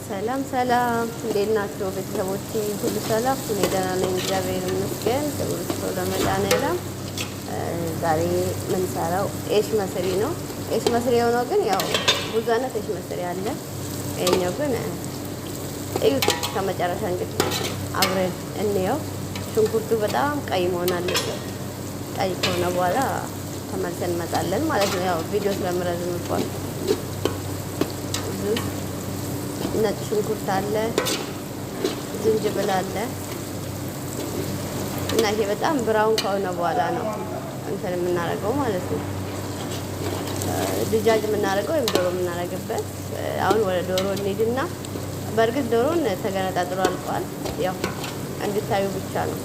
ሰላም ሰላም፣ እንዴት ናችሁ ቤተሰቦቼ? ሁሉ ሰላም? እኔ ደህና ነኝ፣ እግዚአብሔር ይመስገን። ክብር ይስፋ ለመድኃኒዓለም። ዛሬ የምንሰራው ኤሽ መስሪ ነው። ኤሽ መስሪ የሆነው ግን ያው ብዙ አይነት ኤሽ መስሪ አለ። ይኸኛው ግን እዩት ከመጨረሻ እንግዲህ አብረን እንየው። ሽንኩርቱ በጣም ቀይ መሆን አለበት። ቀይ ከሆነ በኋላ ተመልሰን እንመጣለን ማለት ነው። ያው ቪዲዮ ስለምረዝምባችሁ ነጭ ሽንኩርት አለ፣ ዝንጅብል አለ እና ይሄ በጣም ብራውን ከሆነ በኋላ ነው እንትን የምናደርገው ማለት ነው። ድጃጅ የምናደርገው ወይም ዶሮ የምናደርግበት። አሁን ወደ ዶሮ እንሂድና በእርግጥ ዶሮን ተገነጣጥሎ አልቋል። ያው እንድታዩ ብቻ ነው።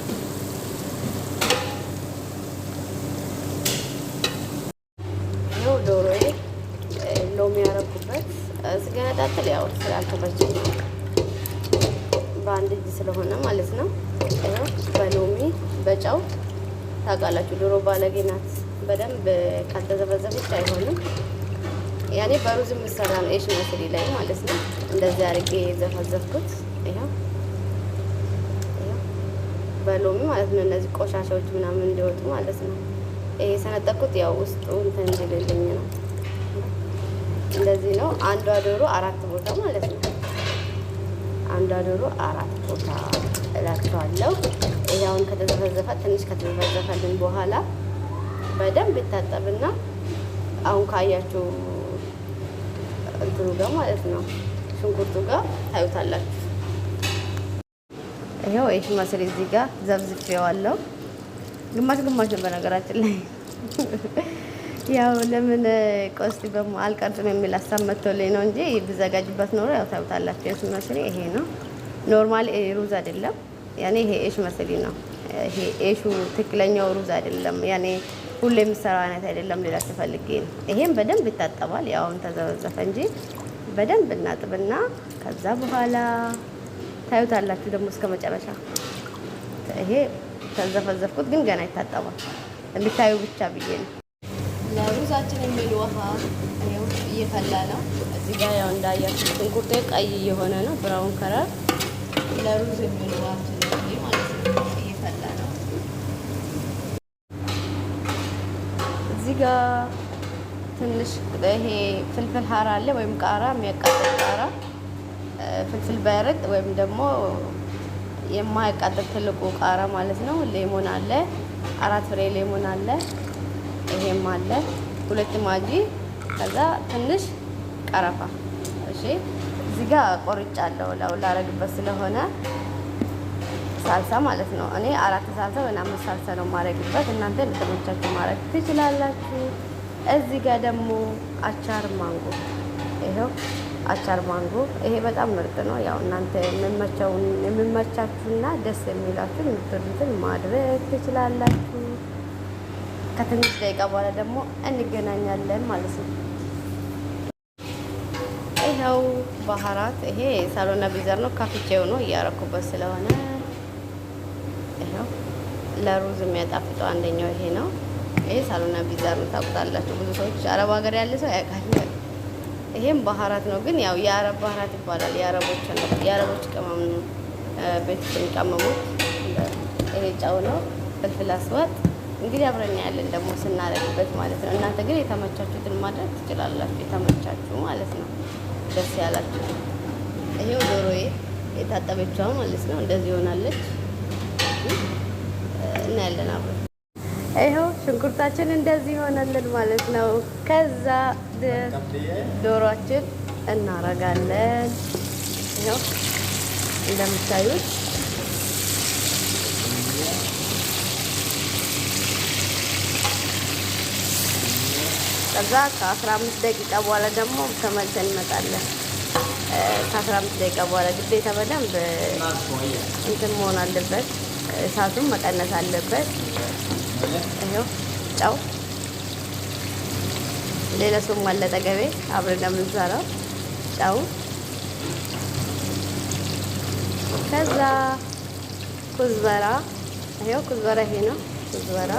ይኸው ዶሮዬ ሎሚ ያደረኩበት ስገነጣጥል ያው ስላልተመቸኝ ነው፣ በአንድ እጅ ስለሆነ ማለት ነው። ይኸው በሎሚ በጨው ታውቃላችሁ፣ ዶሮ ባለጌ ናት። በደንብ ካልተዘበዘበች አይሆንም። ያኔ በሩዝ የምሰራ ነው ኤሽ መስሪ ላይ ማለት ነው። እንደዚህ አድርጌ ዘፈዘፍኩት። ይኸው በሎሚ ማለት ነው። እነዚህ ቆሻሻዎች ምናምን እንዲወጡ ማለት ነው። ይሄ ሰነጠኩት ያው ውስጡ እንትን እንዲልልኝ ነው። እንደዚህ ነው። አንዷ ዶሮ 4 ቦታ ማለት ነው። አንዷ ዶሮ 4 ቦታ እላቸዋለሁ። ይሄውን ከተዘፈዘፈ ትንሽ ከተዘፈዘፈልን በኋላ በደንብ ይታጠብና አሁን ካያችሁ እንትኑ ጋር ማለት ነው ሽንኩርቱ ጋር ታዩታላችሁ። ይሄው ኤሽ መስሪ እዚህ ጋር ዘብዝፌዋለሁ። ግማሽ ግማሽ ነው በነገራችን ላይ ያው ለምን ቆስቲ አልቀርጽም የሚል ሀሳብ መጥቶልኝ ነው እንጂ ብዘጋጅበት ኖሮ ያው ታዩታላችሁ። ኤሽ መስሪ ይሄ ነው። ኖርማሊ ሩዝ አይደለም ያኔ ይሄ ኤሽ መስሪ ነው። ይሄ ኤሹ ትክክለኛው ሩዝ አይደለም ያኔ ሁሌ የምሰራው አይነት አይደለም። ሌላ ተፈልጌ ነው። ይሄን በደንብ ይታጠባል። ያው አሁን ተዘበዘፈ እንጂ በደንብ እናጥብና ከዛ በኋላ ታዩታላችሁ ደግሞ እስከ መጨረሻ። ይሄ ተዘፈዘፍኩት ግን ገና ይታጠባል። እንድታዩ ብቻ ብዬ ነው። ለሩዛችን የሚል ውሃ ይኸው እየፈላ ነው። እዚህ ጋር ያው እንዳያችሁ ሽንኩርቱ ቀይ እየሆነ ነው፣ ብራውን ከለር። ለሩዝ የሚል ውሃችን ነው ማለት ነው። እየፈላ ነው። እዚህ ጋር ትንሽ ይሄ ፍልፍል ሀራ አለ ወይም ቃራ፣ የሚያቃጥል ቃራ፣ ፍልፍል ባይረጥ ወይም ደግሞ የማያቃጥል ትልቁ ቃራ ማለት ነው። ሌሞን አለ፣ 4 ፍሬ ሌሞን አለ። ይሄም አለ 2 ማጂ፣ ከዛ ትንሽ ቀረፋ። እሺ እዚህ ጋር ቆርጫለሁ ላረግበት ስለሆነ ሳልሳ ማለት ነው። እኔ 4 ሳልሳ ወይ 5 ሳልሳ ነው ማረግበት። እናንተ ለተመቻችሁ ማረግ ትችላላችሁ። እዚህ ጋር ደግሞ አቻር ማንጎ፣ ይሄው አቻር ማንጎ። ይሄ በጣም ምርጥ ነው። ያው እናንተ የሚመቻችሁና ደስ የሚላችሁ የምትወዱትን ማድረግ ትችላላችሁ። ከትንሽ ደቂቃ በኋላ ደግሞ እንገናኛለን ማለት ነው። ይኸው ባህራት። ይሄ ሳሎና ቢዘር ነው፣ ካፍቼው ነው እያረኩበት ስለሆነ። ይኸው ለሩዝ የሚያጣፍጠው አንደኛው ይሄ ነው። ይሄ ሳሎና ቢዘር ነው፣ ታውቁታላችሁ። ብዙ ሰዎች አረብ ሀገር ያለ ሰው ያውቃል። ይሄም ባህራት ነው፣ ግን ያው የአረብ ባህራት ይባላል። የአረቦች ቅመም ነው፣ ቤት የሚቀመሙት። ይሄ ጨው ነው፣ ፍልፍል አስዋጥ። እንግዲህ አብረን ያለን ደግሞ ስናደርግበት ማለት ነው። እናንተ ግን የተመቻችሁትን ማድረግ ትችላላችሁ፣ የተመቻችሁ ማለት ነው፣ ደስ ያላችሁ። ይሄው ዶሮዬ የታጠበችው ማለት ነው። እንደዚህ ሆናለች እና ያለን አብረን ይሄው ሽንኩርታችን እንደዚህ ሆነልን ማለት ነው። ከዛ ዶሮአችን እናረጋለን። ይሄው እንደምታዩት ከዛ ከ15 ደቂቃ በኋላ ደግሞ ተመልሰን እንመጣለን። ከ15 ደቂቃ በኋላ ግዴታ በደንብ እንትን መሆን አለበት፣ እሳቱን መቀነስ አለበት። ይኸው ጨው፣ ሌላ ሰውም አለ አጠገቤ አብረን የምንሰራው ጨው። ከዛ ኩዝበራ፣ ይኸው ኩዝበራ፣ ይሄ ነው ኩዝበራ።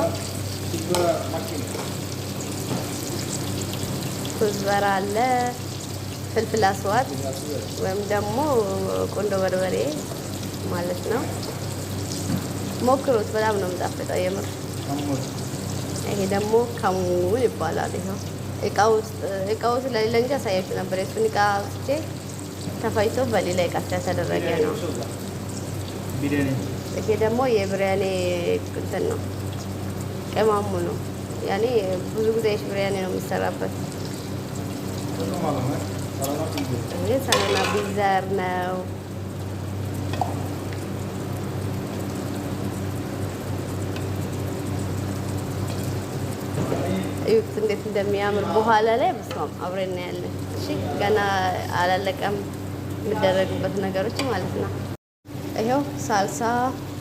ኩዝበራ አለ ፍልፍል አስዋት ወይም ደግሞ ቁንዶ በርበሬ ማለት ነው። ሞክሩት፣ በጣም ነው የምጣፍጠው የምር። ይሄ ደግሞ ከሙን ይባላል። ይኸው እቃው ስለሌለ እንጂ አሳያችሁ ነበር። የሱን እቃ ውስጤ ተፈጭቶ በሌላ እቃ ስለተደረገ ነው። ይሄ ደግሞ የብሪያኔ እንትን ነው፣ ቅመሙ ነው። ያኔ ብዙ ጊዜ ብሪያኔ ነው የሚሰራበት። ይሄ ሰላና ቢዘር ነው። እዩት እንዴት እንደሚያምር በኋላ ላይ በስማም አብረን እናያለን። እሺ ገና አላለቀም የሚደረግበት ነገሮች ማለት ነው። ይሄው ሳልሳ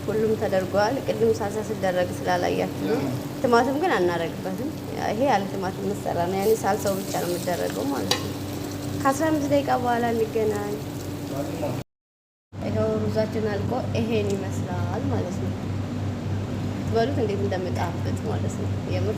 ሁሉም ተደርጓል። ቅድም ሳልሳ ሲደረግ ስላላያችሁ ነው። ቲማቲም ግን አናረግበትም። ይሄ ያለ ቲማቲም መሰራ ነው። ያኔ ሳልሳው ብቻ ነው የሚደረገው ማለት ነው። ከ15 ደቂቃ በኋላ እንገናኝ። ይሄው ሩዛችን አልቆ ይሄን ይመስላል ማለት ነው። ትበሉት እንዴት እንደምጣፍጥ ማለት ነው የምር